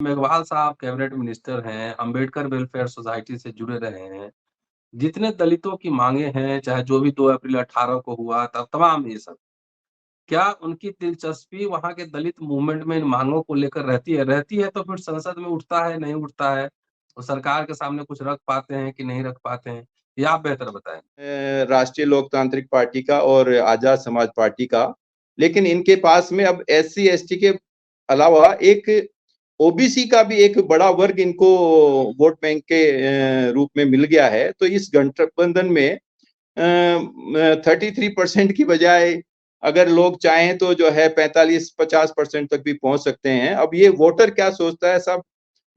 मेघवाल साहब cabinet minister हैं, Ambedkar welfare society से जुड़े रहे हैं। जितने दलितों की माँगे हैं, चाहे जो भी 2 अप्रैल 18 को हुआ था, तमाम ये सब। क्या उनकी दिलचस्पी वहाँ के दलित मूवमेंट में इन माँगों को लेकर रहती है? रहती है तो फिर संसद में उठता है, नहीं उठता है? और सरकार के सामने कुछ रख पाते हैं कि नहीं रख पाते हैं? ये आप बेहतर बताएँ। राष्ट्रीय लोकतांत्रिक पार्टी का और आजाद समाज पार्टी का, लेकिन इनके पास में अब एससी एसटी के अलावा एक ओबीसी का भी एक बड़ा वर्ग इनको वोट बैंक के रूप में मिल गया है। तो इस गठबंधन में 33% की बजाय अगर लोग चाहें तो जो है 45-50% तक भी पहुंच सकते हैं। अब ये वोटर क्या सोचता है, सब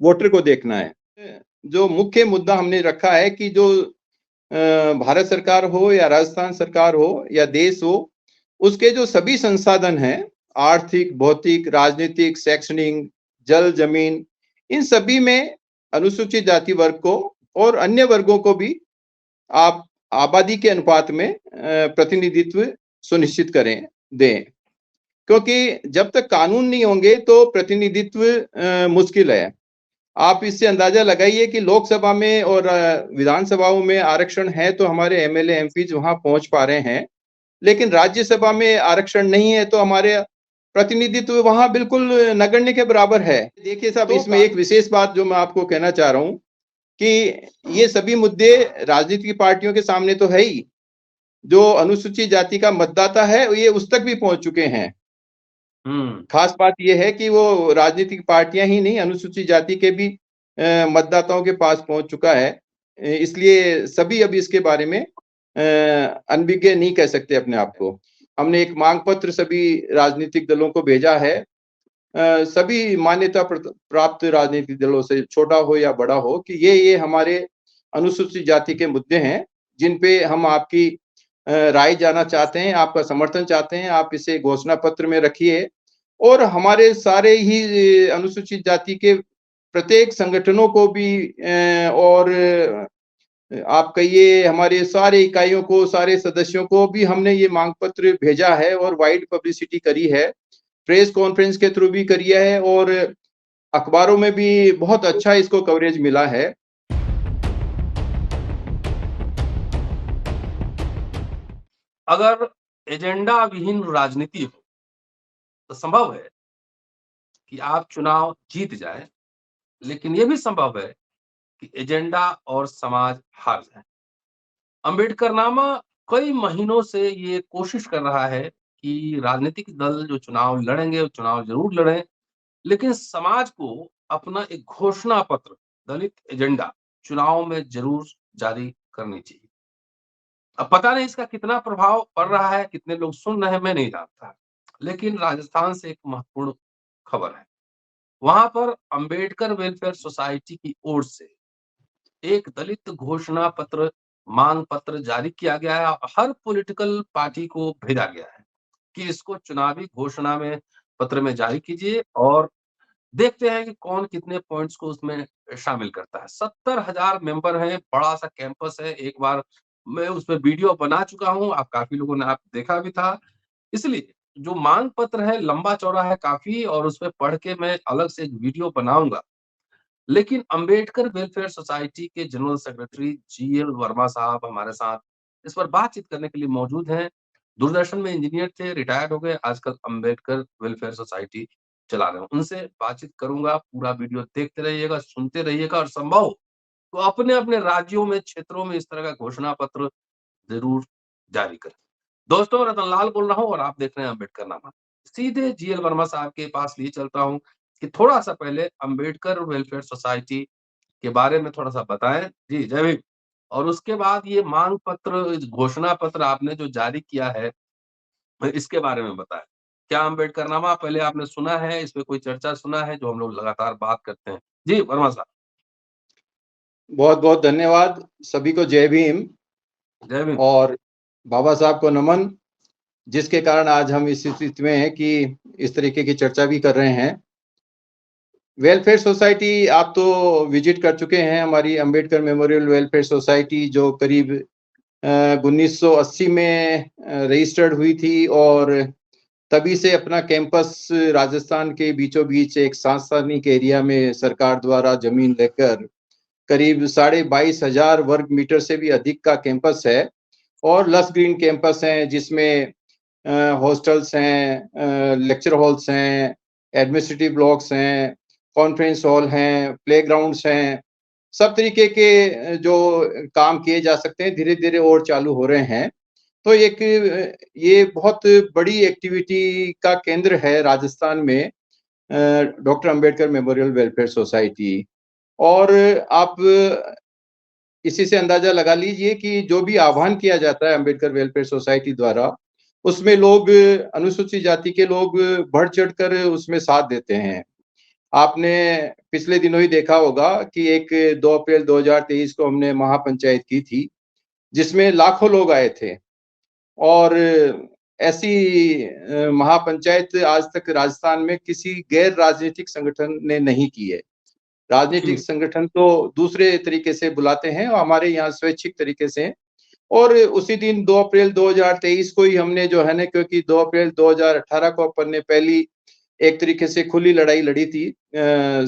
वोटर को देखना है। जो मुख्य मुद्दा हमने रखा है कि जो भारत सरकार हो या राजस्थान सरकार हो या देश हो, उसके जो सभी संसाधन हैं, आर्थिक, भौतिक, राजनीतिक, शैक्षणिक, जल, जमीन, इन सभी में अनुसूचित जाति वर्ग को और अन्य वर्गों को भी आप आबादी के अनुपात में प्रतिनिधित्व सुनिश्चित करें, दें। क्योंकि जब तक कानून नहीं होंगे तो प्रतिनिधित्व मुश्किल है। आप इससे अंदाजा लगाइए कि लोकसभा में और विधानसभाओं में आरक्षण है तो हमारे एमएलए एमपीज वहां पहुंच पा रहे हैं, लेकिन राज्यसभा में आरक्षण नहीं है तो हमारे प्रतिनिधित्व वहां बिल्कुल नगण्य के बराबर है। देखिए साहब, इसमें एक विशेष बात जो मैं आपको कहना चाह रहा हूं कि ये सभी मुद्दे राजनीतिक पार्टियों के सामने तो है ही, जो अनुसूचित जाति का मतदाता है ये उस तक भी पहुंच चुके हैं। खास बात यह है कि वो राजनीतिक पार्टियां ही नहीं, अनुसूचित जाति के भी मतदाताओं के पास पहुंच चुका है। इसलिए सभी अभी इसके बारे में अनभिज्ञ नहीं कह सकते अपने आप को। हमने एक मांग पत्र सभी राजनीतिक दलों को भेजा है, सभी मान्यता प्राप्त राजनीतिक दलों से, छोटा हो या बड़ा हो, कि ये हमारे अनुसूचित जाति के मुद्दे हैं जिन पे हम आपकी राय जानना चाहते हैं, आपका समर्थन चाहते हैं। आप इसे घोषणा पत्र में रखिए और हमारे सारे ही अनुसूचित जाति के प्रत्येक संगठनों को भी और आप कहिए हमारे सारे इकाइयों को, सारे सदस्यों को भी हमने ये मांग पत्र भेजा है और वाइड पब्लिसिटी करी है, प्रेस कॉन्फ्रेंस के थ्रू भी करी है और अखबारों में भी बहुत अच्छा इसको कवरेज मिला है। अगर एजेंडा विहीन राजनीति हो, तो संभव है कि आप चुनाव जीत जाएँ, लेकिन ये भी संभव है कि एजेंडा और समाज हार जाए। अम्बेडकरनामा कई महीनों से ये कोशिश कर रहा है कि राजनीतिक दल जो चुनाव लड़ेंगे, वो चुनाव ज़रूर लड़ें, लेकिन समाज को अपना एक घोषणा पत्र, दलित एजेंडा, चुनाव में ज़रूर जारी करनी चाहिए। अब पता नहीं इसका कितना प्रभाव पड़ रहा है, कितने लोग सुन रहे हैं, मैं नहीं जानता। लेकिन राजस्थान से एक महत्वपूर्ण खबर है। वहाँ पर अंबेडकर वेलफेयर सोसाइटी की ओर से एक दलित घोषणा पत्र, मांग पत्र जारी किया गया है। हर पॉलिटिकल पार्टी को भेजा गया है कि इसको चुनावी घोषणा में पत्र में जारी कीजिए और देखते हैं कि कौन कितने पॉइंट्स को उसमें शामिल करता है। 70,000 मेंबर हैं, बड़ा-सा कैंपस है। एक बार मैं उसपे वीडियो बना चुका हूँ, आप काफ़ी लोगों ने आप देखा भी था। इसलिए जो मांग पत्र है लंबा-चौड़ा है काफ़ी और उसपे पढ़ के मैं अलग से एक वीडियो बनाऊँगा। लेकिन अंबेडकर वेलफेयर सोसाइटी के जनरल सेक्रेटरी जीएल वर्मा साहब हमारे साथ इस पर बातचीत करने के लिए मौजूद हैं। दूरदर्शन में इंजीनियर थे, रिटायर्ड हो गए, आजकल अंबेडकर वेलफेयर सोसाइटी चला रहे हैं। उनसे बातचीत करूँगा, पूरा वीडियो देखते रहिएगा, सुनते रहिएगा और संभव हो तो अपने-अपने राज्यों में, क्षेत्रों में इस तरह का घोषणा पत्र ज़रूर जारी करें। दोस्तों, रतनलाल बोल रहा हूँ और आप देख रहे हैं अम्बेडकरनामा। सीधे जीएल वर्मा साहब के पास लिए चलता हूँ कि थोड़ा-सा पहले अम्बेडकर वेलफेयर सोसाइटी के बारे में थोड़ा-सा बताएँ। जी, जय भीम। और उसके बाद ये मांग पत्र, इस घोषणा पत्र आपने जो जारी किया है, इसके बारे में बताएँ। क्या अम्बेडकरनामा पहले आपने सुना है, इस पे कोई चर्चा सुना है, जो हम लोग लगातार बात करते हैं? जी, वर्मा साहब। बहुत-बहुत धन्यवाद। सभी को जय भीम जय भीम। और बाबा साहब को नमन, जिसके कारण आज हम इस स्थिति में हैं कि इस तरीके की चर्चा भी कर रहे हैं। वेलफेयर सोसाइटी आप तो विजिट कर चुके हैं, हमारी अंबेडकर मेमोरियल वेलफेयर सोसाइटी जो करीब 1980 में रजिस्टर्ड हुई थी और तभी से अपना कैंपस राजस्थान के बीचों बीच एक सांस्थानिक एरिया में सरकार द्वारा जमीन लेकर करीब 22,500 वर्ग मीटर से भी अधिक का कैंपस है और लस ग्रीन कैंपस है, जिसमें हॉस्टल्स हैं, लेक्चर हॉल्स हैं, एडमिनिस्ट्रेटिव ब्लॉक्स हैं, कॉन्फ्रेंस हॉल हैं, प्लेग्राउंड्स हैं, सब तरीके के जो काम किए जा सकते हैं धीरे धीरे और चालू हो रहे हैं। तो एक ये बहुत बड़ी एक्टिविटी का केंद्र है राजस्थान में, doctor Ambedkar memorial welfare society. और आप इसी से अंदाजा लगा लीजिए कि जो भी आह्वान किया जाता है अंबेडकर वेलफेयर सोसाइटी द्वारा, उसमें लोग, अनुसूचित जाति के लोग बढ़ चढ़कर उसमें साथ देते हैं। आपने पिछले दिनों ही देखा होगा कि एक 2 अप्रैल 2023 को हमने महापंचायत की थी, जिसमें लाखों लोग आए थे और ऐसी महापंचायत आज तक राजस्थान में किसी गैर राजनीतिक संगठन ने नहीं की है। राजनीतिक जी, संगठन तो दूसरे तरीके से बुलाते हैं और हमारे यहाँ स्वैच्छिक तरीके से। और उसी दिन 2 अप्रैल 2023 को ही हमने जो है ना, क्योंकि 2 अप्रैल 2018 को अपन ने पहली एक तरीके से खुली लड़ाई लड़ी थी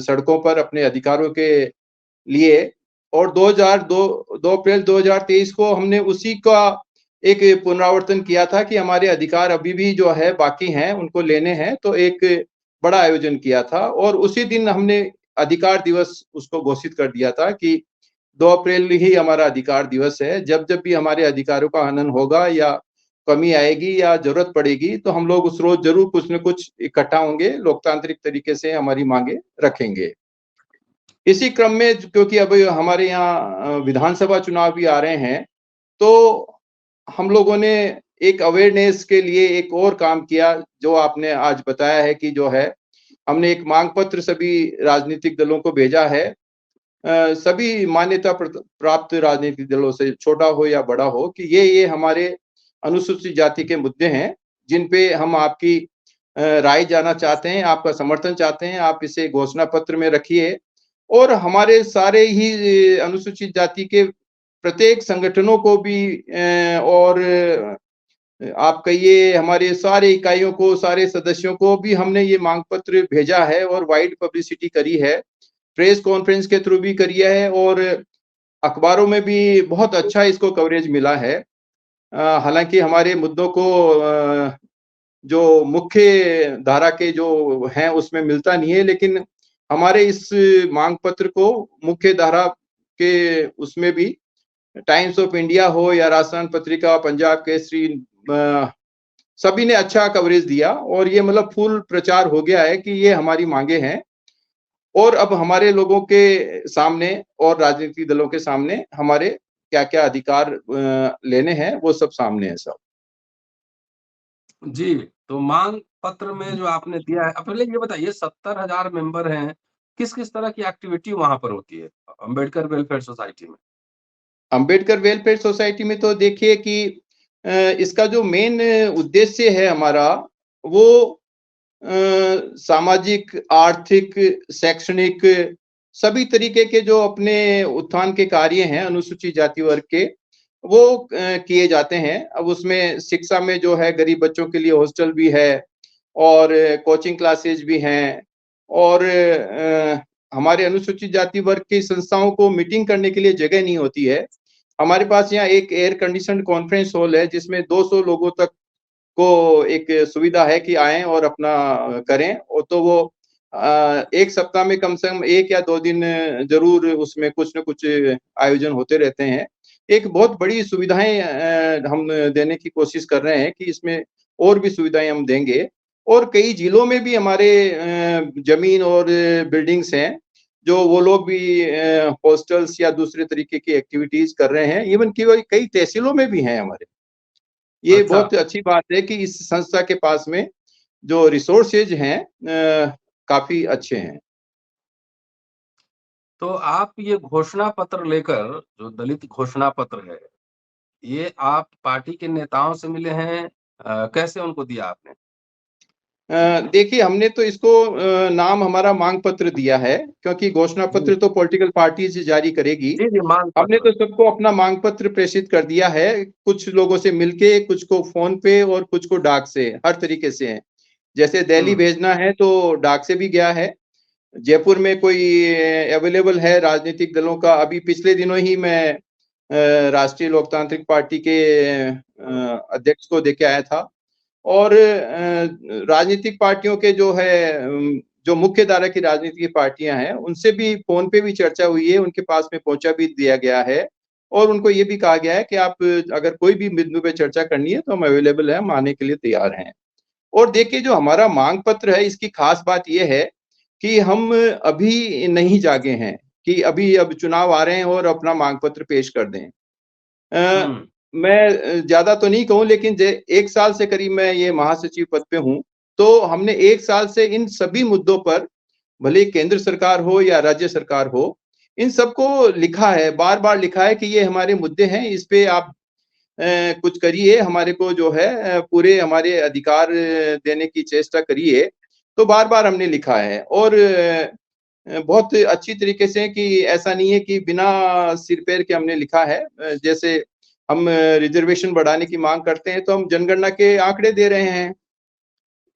सड़कों पर अपने अधिकारों के लिए, और 2 अप्रैल 2023 को हमने उसी का एक पुनरावर्तन किया था कि हमारे अधिकार अभी भी जो है बाकी हैं, उनको लेने हैं, तो एक बड़ा आयोजन किया था और उसी दिन हमने अधिकार दिवस उसको घोषित कर दिया था कि 2 अप्रैल ही हमारा अधिकार दिवस है। जब जब भी हमारे अधिकारों का हनन होगा या कमी आएगी या जरूरत पड़ेगी, तो हम लोग उस रोज जरूर कुछ न कुछ इकट्ठा होंगे, लोकतांत्रिक तरीके से हमारी मांगे रखेंगे। इसी क्रम में क्योंकि अब हमारे यहाँ विधानसभा चुनाव भी आ रहे हैं, तो हम लोगों ने एक अवेयरनेस के लिए एक और काम किया, जो आपने आज बताया है कि जो है हमने एक मांग पत्र सभी राजनीतिक दलों को भेजा है। सभी मान्यता प्राप्त राजनीतिक दलों से, छोटा हो या बड़ा हो, कि ये हमारे अनुसूचित जाति के मुद्दे हैं जिन पे हम आपकी राय जानना चाहते हैं, आपका समर्थन चाहते हैं। आप इसे घोषणा पत्र में रखिए और हमारे सारे ही अनुसूचित जाति के प्रत्येक संगठनों को भी और आप कहिए हमारे सारे इकाइयों को, सारे सदस्यों को भी हमने ये मांग पत्र भेजा है और वाइड पब्लिसिटी करी है, प्रेस कॉन्फ्रेंस के थ्रू भी करी है और अखबारों में भी बहुत अच्छा इसको कवरेज मिला है। हालांकि हमारे मुद्दों को जो मुख्य धारा के जो हैं उसमें मिलता नहीं है, लेकिन हमारे इस मांग पत्र को मुख्य धारा के उसमें भी टाइम्स ऑफ इंडिया हो या राजस्थान पत्रिका, पंजाब केसरी, सभी ने अच्छा कवरेज दिया और ये मतलब फुल प्रचार हो गया है कि ये हमारी मांगे हैं और अब हमारे लोगों के सामने और राजनीतिक दलों के सामने हमारे क्या-क्या अधिकार लेने हैं, वो सब सामने है सब। जी। तो मांग पत्र में जो आपने दिया है, पहले ये बताइए 70,000 मेंबर हैं, किस-किस तरह की एक्टिविटी वहाँ पर होती है अंबेडकर वेलफेयर सोसाइटी में? अंबेडकर वेलफेयर सोसाइटी में तो देखिए कि इसका जो मेन उद्देश्य है हमारा, वो सामाजिक, आर्थिक, शैक्षणिक सभी तरीके के जो अपने उत्थान के कार्य हैं अनुसूचित जाति वर्ग के, वो किए जाते हैं। अब उसमें शिक्षा में जो है गरीब बच्चों के लिए हॉस्टल भी है और कोचिंग क्लासेस भी हैं और हमारे अनुसूचित जाति वर्ग की संस्थाओं को मीटिंग करने के लिए जगह नहीं होती है। हमारे पास यहाँ एक एयर कंडीशनड कॉन्फ्रेंस हॉल है जिसमें 200 लोगों तक को एक सुविधा है कि आएँ और अपना करें, और तो वो 1 सप्ताह में कम से कम 1 या 2 दिन ज़रूर उसमें कुछ न कुछ आयोजन होते रहते हैं। एक बहुत बड़ी सुविधाएँ हम देने की कोशिश कर रहे हैं कि इसमें और भी सुविधाएँ हम देंगे और कई जिलों में भी हमारे ज़मीन और बिल्डिंग्स हैं, जो वो लोग भी हॉस्टल्स या दूसरे तरीके की एक्टिविटीज़ कर रहे हैं। इवन कि वही कई तहसीलों में भी हैं हमारे। ये अच्छा, बहुत अच्छी बात है कि इस संस्था के पास में जो रिसोर्सेज हैं काफ़ी अच्छे हैं। तो आप ये घोषणा पत्र लेकर, जो दलित घोषणा पत्र है, ये आप पार्टी के नेताओं से मिले हैं? कैसे उनको दिया आपने? देखिए हमने तो इसको नाम हमारा मांग पत्र दिया है, क्योंकि घोषणा जी। पत्र तो पॉलिटिकल पार्टीज़ जारी करेगी। जी, जी, मांग हमने पत्र। तो सबको अपना मांग पत्र प्रेषित कर दिया है, कुछ लोगों से मिलके, कुछ को फ़ोन पे और कुछ को डाक से, हर तरीके से हैं। जैसे दिल्ली भेजना है तो डाक से भी गया है। जयपुर में कोई अवेलेबल है राजनीतिक दलों का? अभी पिछले दिनों ही मैं राष्ट्रीय लोकतांत्रिक पार्टी के अध्यक्ष को देके आया था। और राजनीतिक पार्टियों के जो है जो मुख्य धारा की राजनीतिक पार्टियां हैं उनसे भी फोन पे भी चर्चा हुई है, उनके पास में पहुंचा भी दिया गया है और उनको ये भी कहा गया है कि आप अगर कोई भी बिंदु पे चर्चा करनी है तो हम अवेलेबल हैं, हम आने के लिए तैयार हैं। और देखिए जो हमारा मांग पत्र है इसकी खास बात यह है कि हम अभी नहीं जागे हैं कि अभी अब चुनाव आ रहे हैं और अपना मांग पत्र पेश कर दें। मैं ज्यादा तो नहीं कहूं लेकिन 1 साल से करीब मैं ये महासचिव पद पे हूं, तो हमने 1 साल से इन सभी मुद्दों पर भले केंद्र सरकार हो या राज्य सरकार हो, इन सबको लिखा है, बार-बार लिखा है कि ये हमारे मुद्दे हैं, इस पे आप कुछ करिए, हमारे को जो है पूरे हमारे अधिकार देने की चेष्टा करिए। तो बार-बार हमने लिखा है और बहुत अच्छी तरीके से कि ऐसा नहीं है कि बिना सिर पैर के हमने लिखा है। जैसे हम रिजर्वेशन बढ़ाने की मांग करते हैं तो हम जनगणना के आंकड़े दे रहे हैं।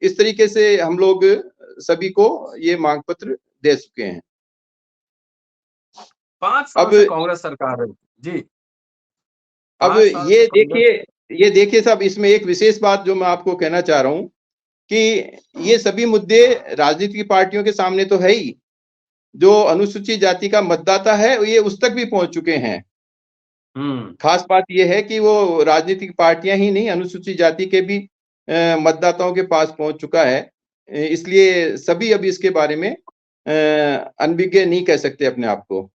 इस तरीके से हम लोग सभी को ये मांग पत्र दे चुके हैं। 5 साल से कांग्रेस सरकार है जी। अब ये देखिए साहब, इसमें एक विशेष बात जो मैं आपको कहना चाह रहा हूं कि ये सभी मुद्दे राजनीतिक पार्टियों के सामने तो है ही, जो अनुसूचित जाति का मतदाता है ये उस तक भी पहुंच चुके हैं। खास बात यह है कि वो राजनीतिक पार्टियां ही नहीं, अनुसूचित जाति के भी मतदाताओं के पास पहुंच चुका है। इसलिए सभी अभी इसके बारे में अनभिज्ञ नहीं कह सकते अपने आप को।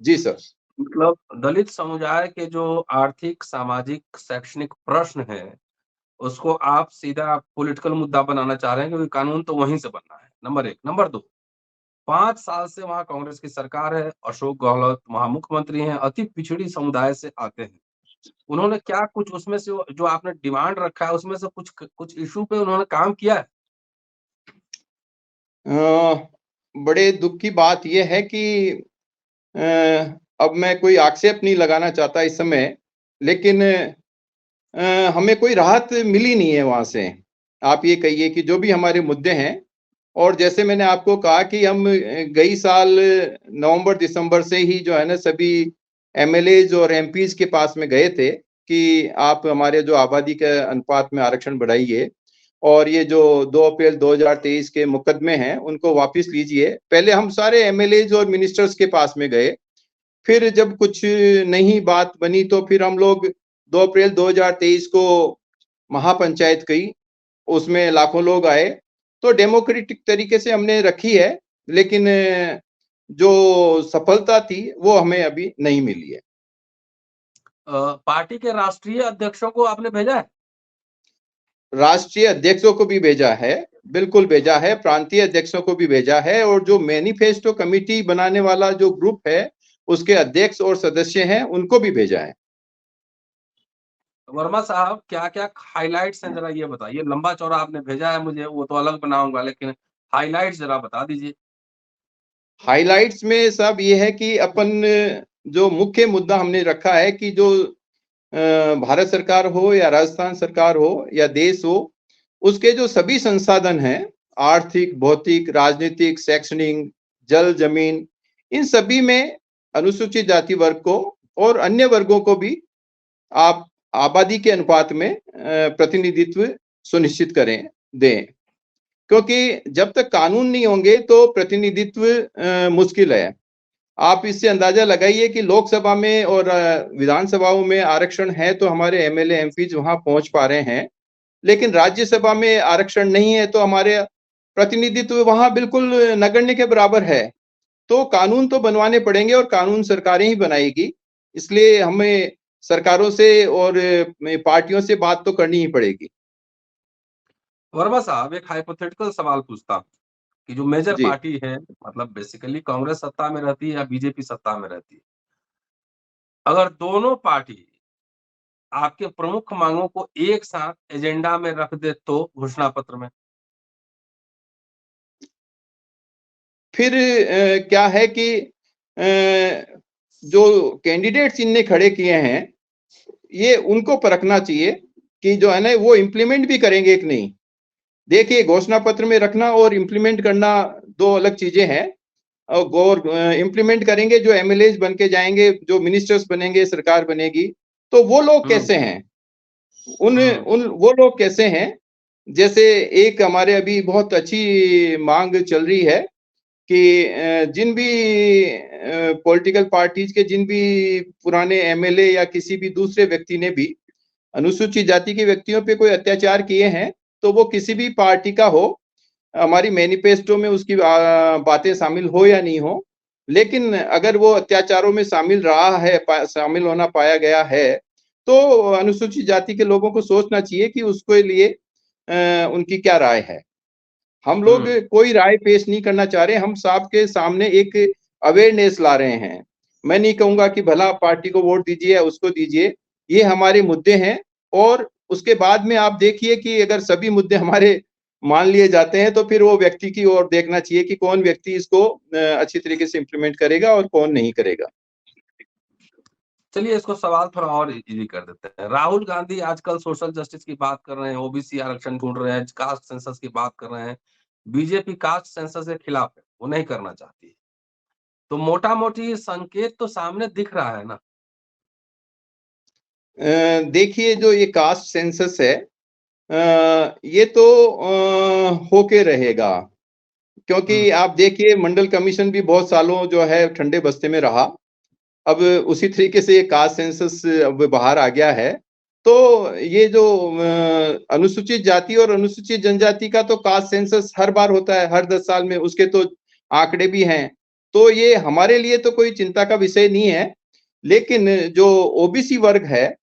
जी सर। मतलब दलित समुदाय के जो आर्थिक, सामाजिक, शैक्षणिक प्रश्न है, उसको आप सीधा पॉलिटिकल मुद्दा बनाना चाह रहे हैं क्योंकि कानून तो वहीं से बनना है, नंबर 1। नंबर 2, 5 साल से वहाँ कांग्रेस की सरकार है, अशोक गहलोत वहाँ मुख्यमंत्री हैं, अति पिछड़ी समुदाय से आते हैं। उन्होंने क्या कुछ उसमें से जो आपने डिमांड रखा है उसमें से कुछ इश्यू पे उन्होंने काम किया है? बड़े दुख की बात यह है कि अब मैं कोई आक्षेप नहीं लगाना चाहता इस समय, लेकिन हमें कोई राहत मिली नहीं है वहां से। आप ये कहिए कि जो भी हमारे मुद्दे हैं, और जैसे मैंने आपको कहा कि हम गई साल नवंबर दिसंबर से ही जो है ना सभी एमएलएज और एमपीज के पास में गए थे कि आप हमारे जो आबादी के अनुपात में आरक्षण बढ़ाइए और ये जो 2 अप्रैल 2023 के मुकदमे हैं उनको वापस लीजिए। पहले हम सारे एमएलएज और मिनिस्टर्स के पास में गए, फिर जब कुछ नहीं बात बनी तो फिर हम लोग 2 अप्रैल 2023 को महापंचायत की, उसमें लाखों लोग आए, तो डेमोक्रेटिक तरीके से हमने रखी है, लेकिन जो सफलता थी वो हमें अभी नहीं मिली है। पार्टी के राष्ट्रीय अध्यक्षों को आपने भेजा है? राष्ट्रीय अध्यक्षों को भी भेजा है, बिल्कुल भेजा है, प्रांतीय अध्यक्षों को भी भेजा है, और जो मैनिफेस्टो कमेटी बनाने वाला जो ग्रुप है उसके अध्यक्ष और सदस्य हैं उनको भी भेजा है। वर्मा साहब, क्या-क्या हाइलाइट्स हैं जरा ये बताइए? लंबा चौड़ा आपने भेजा है मुझे, वो तो अलग बनाऊंगा, लेकिन हाइलाइट्स जरा बता दीजिए। हाइलाइट्स में सब ये है कि अपन जो मुख्य मुद्दा हमने रखा है कि जो भारत सरकार हो या राजस्थान सरकार हो या देश हो, उसके जो सभी संसाधन हैं, आर्थिक, भौतिक, राजनीतिक, शैक्षणिक, जल, जमीन, इन सभी में अनुसूचित जाति वर्ग को और अन्य वर्गों को भी आप आबादी के अनुपात में प्रतिनिधित्व सुनिश्चित करें, दें। क्योंकि जब तक कानून नहीं होंगे तो प्रतिनिधित्व मुश्किल है। आप इससे अंदाजा लगाइए कि लोकसभा में और विधानसभाओं में आरक्षण है तो हमारे एमएलए एमपीज वहां पहुंच पा रहे हैं, लेकिन राज्यसभा में आरक्षण नहीं है तो हमारे प्रतिनिधित्व वहां बिल्कुल नगण्य के बराबर है। तो कानून तो बनवाने पड़ेंगे और कानून सरकारें ही बनाएगी, इसलिए हमें सरकारों से और पार्टियों से बात तो करनी ही पड़ेगी। वर्मा साहब, एक हाइपोथेटिकल सवाल पूछता हूँ कि जो मेजर जी। पार्टी है, मतलब बेसिकली कांग्रेस सत्ता में रहती है या बीजेपी सत्ता में रहती है, अगर दोनों पार्टी आपके प्रमुख मांगों को एक साथ एजेंडा में रख दे तो घोषणा पत्र में? फिर क्या है कि जो कैंडिडेट्स इनने खड़े किए हैं ये उनको परखना चाहिए कि जो है ना वो इम्प्लीमेंट भी करेंगे कि नहीं। देखिए, घोषणा पत्र में रखना और इम्प्लीमेंट करना दो अलग चीजें हैं। और इम्प्लीमेंट करेंगे, जो एमएलए बन के जाएंगे, जो मिनिस्टर्स बनेंगे, सरकार बनेगी, तो वो लोग कैसे हैं, उन वो लोग कैसे हैं। जैसे एक हमारे अभी बहुत अच्छी मांग चल रही है कि जिन भी पॉलिटिकल पार्टीज के जिन भी पुराने एमएलए या किसी भी दूसरे व्यक्ति ने भी अनुसूचित जाति के व्यक्तियों पे कोई अत्याचार किए हैं, तो वो किसी भी पार्टी का हो, हमारी मैनिफेस्टो में उसकी बातें शामिल हो या नहीं हो, लेकिन अगर वो अत्याचारों में शामिल रहा है, शामिल होना पाया गया है, तो अनुसूचित जाति के लोगों को सोचना चाहिए कि उसके लिए उनकी क्या राय है। हम लोग कोई राय पेश नहीं करना चाह रहे, हम सबके सामने एक अवेयरनेस ला रहे हैं। मैं नहीं कहूंगा कि भला पार्टी को वोट दीजिए या उसको दीजिए, ये हमारे मुद्दे हैं। और उसके बाद में आप देखिए कि अगर सभी मुद्दे हमारे मान लिए जाते हैं, तो फिर वो व्यक्ति की ओर देखना चाहिए कि कौन व्यक्ति इसको अच्छी तरीके से इम्प्लीमेंट करेगा और कौन नहीं करेगा। चलिए इसको सवाल थोड़ा और इजी कर देते हैं। राहुल गांधी आजकल सोशल जस्टिस की बात कर रहे हैं, ओबीसी आरक्षण ढूंढ रहे हैं, कास्ट सेंसस की बात कर रहे हैं। बीजेपी कास्ट सेंसस के खिलाफ है, वो नहीं करना चाहती है। तो मोटा मोटी संकेत तो सामने दिख रहा है ना। देखिए, जो ये कास्ट सेंसस है, ये तो होके रहेगा, क्योंकि आप देखिए मंडल कमीशन भी बहुत सालों जो है ठंडे बस्ते में रहा। अब उसी तरीके से ये कास्ट सेंसस अब बाहर आ गया है। तो ये जो अनुसूचित जाति और अनुसूचित जनजाति का तो कास्ट सेंसस हर बार होता है, हर 10 साल में, उसके तो आंकड़े भी हैं। तो ये हमारे लिए तो कोई चिंता का विषय नहीं है। लेकिन जो ओबीसी वर्ग है,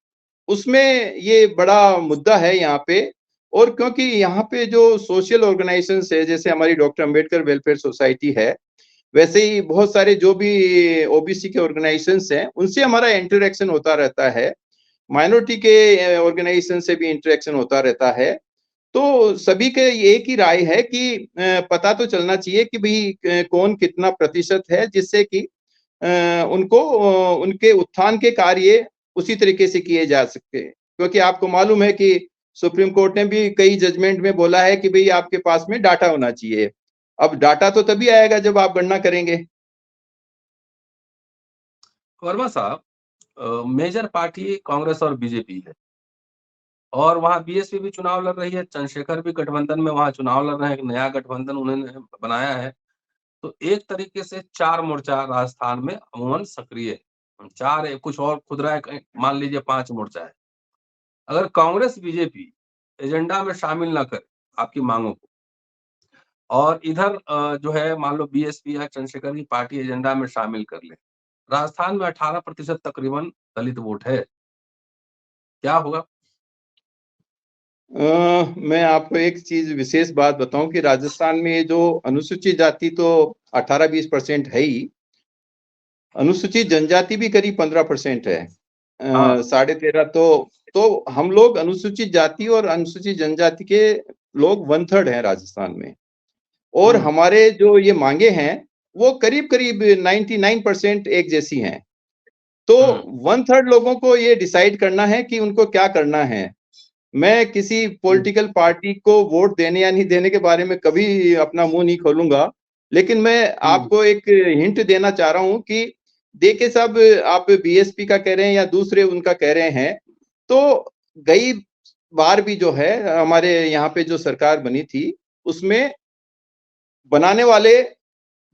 उसमें ये बड़ा मुद्दा है यहाँ पे। और क्योंकि यहाँ पे जो सोशल ऑर्गेनाइजेशंस है, जैसे हमारी डॉक्टर अंबेडकर वेलफेयर सोसाइटी है, वैसे ही बहुत सारे जो भी ओबीसी के ऑर्गेनाइजेशंस हैं, उनसे हमारा इंटरेक्शन होता रहता है। माइनॉरिटी के ऑर्गेनाइजेशन से भी इंटरेक्शन होता रहता है। तो सभी के एक ही राय है कि पता तो चलना चाहिए कि भाई कौन कितना प्रतिशत है, जिससे कि उनको उनके उत्थान के कार्य उसी तरीके से किए जा सकते हैं। क्योंकि आपको मालूम है कि सुप्रीम कोर्ट ने भी कई जजमेंट में बोला है कि भाई आपके पास में डाटा होना चाहिए। अब डाटा तो तभी आएगा जब आप गणना करेंगे। वर्मा साहब, मेजर पार्टी कांग्रेस और बीजेपी है, और वहाँ बीएसपी भी चुनाव लड़ रही है, चंद्रशेखर भी गठबंधन में वहाँ चुनाव लड़ रहे हैं, एक नया गठबंधन उन्होंने बनाया है। तो एक तरीके से 4 मोर्चा राजस्थान में अमूमन सक्रिय है। 4 है, कुछ और खुदरा है, मान लीजिए 5 मोर्चा है। अगर कांग्रेस बीजेपी एजेंडा में शामिल ना करे आपकी मांगों को, और इधर जो है मान लो बीएसपी या चंद्रशेखर की पार्टी एजेंडा में शामिल कर ले, राजस्थान में 18% तकरीबन दलित वोट है, क्या होगा? मैं आपको एक चीज विशेष बात बताऊं कि राजस्थान में ये जो अनुसूचित जाति तो 18-20% है ही, अनुसूचित जनजाति भी करीब 15% है। हाँ। 13.5 तो हम लोग अनुसूचित जाति और अनुसूचित जनजाति के लोग 1/3 हैं राजस्थान में। और हमारे जो ये मांगे हैं, वो करीब करीब 99% एक जैसी हैं। तो 1/3 लोगों को ये डिसाइड करना है कि उनको क्या करना है। मैं किसी पॉलिटिकल पार्टी को वोट देने या नहीं देने के बारे में कभी अपना मुंह नहीं खोलूंगा, लेकिन मैं आपको एक हिंट देना चाह रहा हूं कि देखिए साहब, आप बीएसपी का कह रहे हैं या दूसरे उनका कह रहे हैं, तो गई बार भी जो है हमारे यहाँ पे जो सरकार बनी थी, उसमें बनाने वाले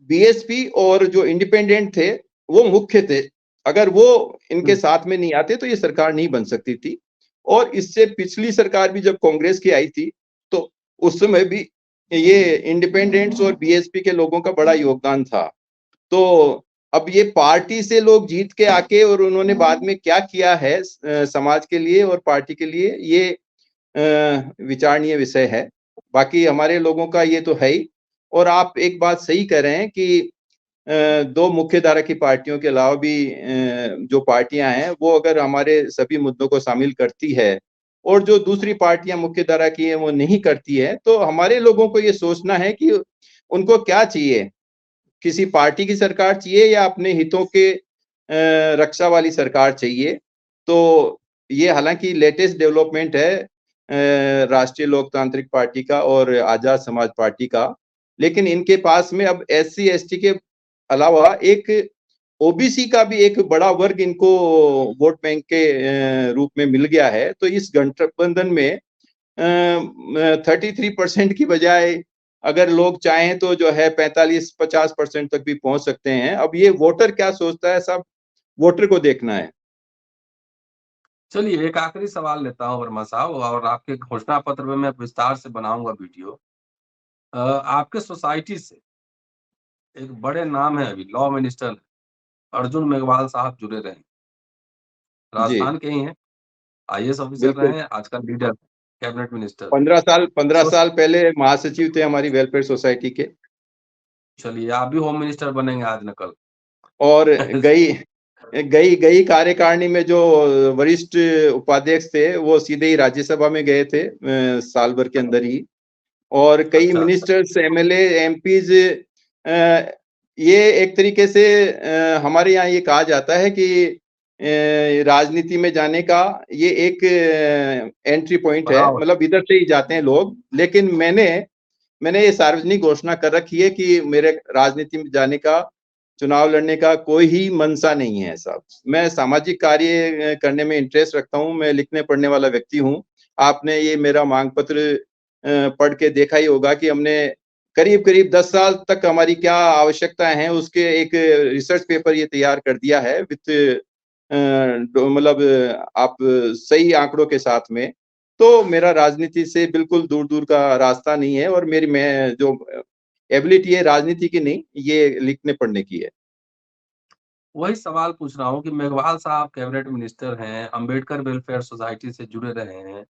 बीएसपी और जो इंडिपेंडेंट थे, वो मुख्य थे। अगर वो इनके साथ में नहीं आते तो ये सरकार नहीं बन सकती थी। और इससे पिछली सरकार भी जब कांग्रेस की आई थी, तो उस समय भी ये इंडिपेंडेंट्स और बीएसपी के लोगों का बड़ा योगदान था। तो अब ये पार्टी से लोग जीत के आके और उन्होंने बाद में क्या किया है समाज के लिए और पार्टी के लिए, ये विचारणीय विषय है। बाकी हमारे लोगों का ये तो है ही। और आप एक बात सही कह रहे हैं कि दो मुख्य धारा की पार्टियों के अलावा भी जो पार्टियां हैं, वो अगर हमारे सभी मुद्दों को शामिल करती है, और जो दूसरी पार्टियां मुख्य धारा की है वो नहीं करती है, तो हमारे लोगों को ये सोचना है कि उनको क्या चाहिए। किसी पार्टी की सरकार चाहिए या अपने हितों के रक्षा वाली सरकार चाहिए। तो ये हालांकि लेटेस्ट डेवलपमेंट है। राष्ट्रीय लोकतांत्रिक पार्टी का और आजाद समाज पार्टी का, लेकिन इनके पास में अब SC/ST के अलावा एक ओबीसी का भी एक बड़ा वर्ग इनको वोट बैंक के रूप में मिल गया है। तो इस गठबंधन में 33% की बजाय अगर लोग चाहें तो जो है 45-50% तक भी पहुंच सकते हैं। अब ये वोटर क्या सोचता है, सब वोटर को देखना है। चलिए एक आखिरी सवाल लेता हूँ वर्मा साहब, और आपके घोषणा पत्र में मैं विस्तार से बनाऊंगा वीडियो। आपके सोसाइटी से एक बड़े नाम है, अभी लॉ मिनिस्टर अर्जुन मेघवाल साहब जुड़े रहे हैं, जी, राजस्थान के ही हैं, IAS ऑफिसर रहे बिल्कुल। हैं, आजकल लीडर, कैबिनेट मिनिस्टर। 15 सोच साल पहले महासचिव थे हमारी वेलफेयर सोसाइटी के। चलिए आप भी होम मिनिस्टर बनेंगे आज न कल। और गई कार्यकारिणी में जो वरिष्ठ उपाध्यक्ष थे वो सीधे ही राज्यसभा में गए थे साल भर के अंदर ही। और कई अच्छा, अच्छा। मिनिस्टर्स, MLA, MPs, ये एक तरीके से हमारे यहाँ ये कहा जाता है कि राजनीति में जाने का ये एक एंट्री पॉइंट है, पड़ाव। मतलब इधर से ही जाते हैं लोग। लेकिन मैंने ये सार्वजनिक घोषणा कर रखी है कि मेरे राजनीति में जाने का, चुनाव लड़ने का कोई ही मनसा नहीं है साहब। मैं सामाजिक कार्य करने में इंटरेस्ट रखता हूँ, मैं लिखने पढ़ने वाला व्यक्ति हूँ। आपने ये मेरा मांग पत्र पढ़ के देखा ही होगा कि हमने करीब-करीब 10 साल तक हमारी क्या आवश्यकताएं हैं उसके एक रिसर्च पेपर ये तैयार कर दिया है विथ मतलब आप सही आंकड़ों के साथ में। तो मेरा राजनीति से बिल्कुल दूर-दूर का रास्ता नहीं है, और मैं जो एबिलिटी है राजनीति की नहीं, ये लिखने पढ़ने की है। वही सवाल पूछ रहा हूँ कि मेघवाल साहब कैबिनेट मिनिस्टर हैं, अंबेडकर वेलफेयर सोसाइटी से जुड़े रहे हैं।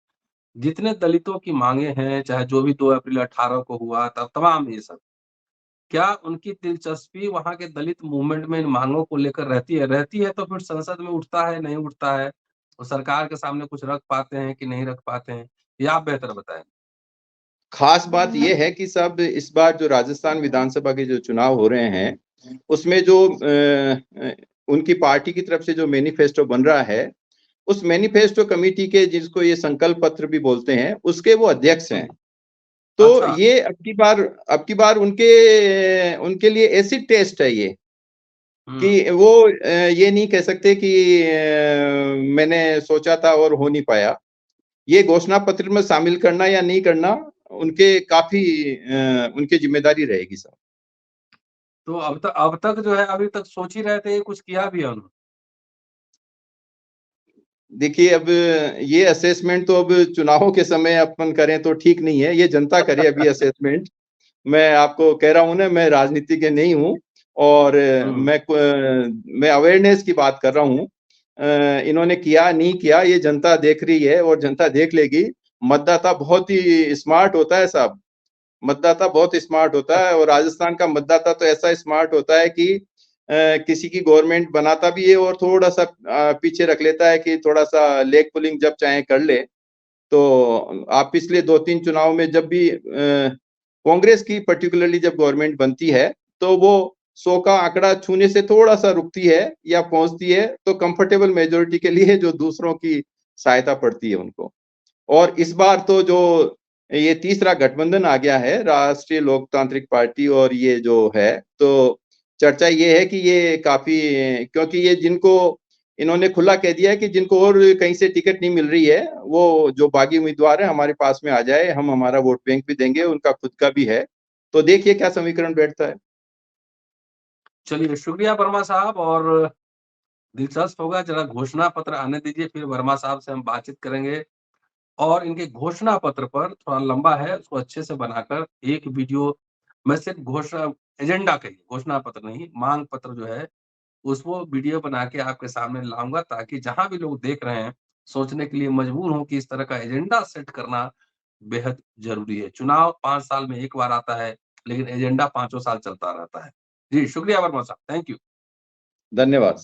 जितने दलितों की मांगे हैं, चाहे जो भी 2 अप्रैल 18 को हुआ था, तमाम ये सब, क्या उनकी दिलचस्पी वहाँ के दलित मूवमेंट में इन मांगों को लेकर रहती है? रहती है तो फिर संसद में उठता है, नहीं उठता है? और सरकार के सामने कुछ रख पाते हैं कि नहीं रख पाते हैं? ये आप बेहतर बताएँ। खास बात ये है कि साहब इस बार जो राजस्थान विधानसभा के जो चुनाव हो रहे हैं, उसमें जो उनकी पार्टी की तरफ से जो मैनिफेस्टो बन रहा है, उस मैनिफेस्टो कमेटी के, जिसको ये संकल्प पत्र भी बोलते हैं, उसके वो अध्यक्ष हैं। तो अच्छा। ये अब की बार उनके उनके लिए एसिड टेस्ट है ये, हुँ। कि वो ये नहीं कह सकते कि मैंने सोचा था और हो नहीं पाया। ये घोषणा पत्र में शामिल करना या नहीं करना उनके काफ़ी उनकी ज़िम्मेदारी रहेगी साहब। तो अब तक जो है अभी तक सोच ही रहे थे, ये कुछ किया भी है उन्होंने? देखिए, अब ये असेसमेंट तो अब चुनावों के समय अपन करें तो ठीक नहीं है, ये जनता करे अभी असेसमेंट। मैं आपको कह रहा हूँ ना, मैं राजनीति के नहीं हूँ, और हुँ। मैं अवेयरनेस की बात कर रहा हूँ। इन्होंने किया नहीं किया ये जनता देख रही है, और जनता देख लेगी। मतदाता बहुत ही स्मार्ट होता है साहब, मतदाता बहुत स्मार्ट होता है, और राजस्थान का मतदाता तो ऐसा स्मार्ट होता है कि किसी की गवर्नमेंट बनाता भी है और थोड़ा-सा पीछे रख लेता है कि थोड़ा-सा लेग पुलिंग जब चाहे कर ले। तो आप पिछले 2-3 चुनाव में जब भी कांग्रेस की पर्टिकुलरली जब गवर्नमेंट बनती है, तो वो 100 का आंकड़ा छूने से थोड़ा-सा रुकती है या पहुँचती है, तो कंफर्टेबल मेजॉरिटी के लिए जो दूसरों की सहायता पड़ती है उनको। और इस बार तो जो ये तीसरा गठबंधन आ गया है, राष्ट्रीय लोकतांत्रिक पार्टी और ये जो है, तो चर्चा ये है कि ये काफ़ी, क्योंकि ये जिनको इन्होंने खुला कह दिया है कि जिनको और कहीं से टिकट नहीं मिल रही है, वो जो बागी उम्मीदवार है हमारे पास में आ जाए, हम हमारा वोट बैंक भी देंगे, उनका खुद का भी है। तो देखिए क्या समीकरण बैठता है। चलिए शुक्रिया वर्मा साहब, और दिलचस्प होगा, ज़रा घोषणा पत्र आने दीजिए, फिर वर्मा साहब से हम बातचीत करेंगे। और इनके घोषणा पत्र पर थोड़ा लंबा है, उसको अच्छे से बनाकर एक वीडियो मैं सिर्फ़ घोषणा एजेंडा के लिए, घोषणा पत्र नहीं, माँग पत्र जो है, उसको वीडियो बना के आपके सामने लाऊँगा, ताकि जहाँ भी लोग देख रहे हैं, सोचने के लिए मजबूर हों कि इस तरह का एजेंडा सेट करना बेहद ज़रूरी है। चुनाव 5 साल में 1 बार आता है, लेकिन एजेंडा पाँचों साल चलता रहता है। जी, शुक्रिया वर्मा साहब। Thank you. धन्यवाद।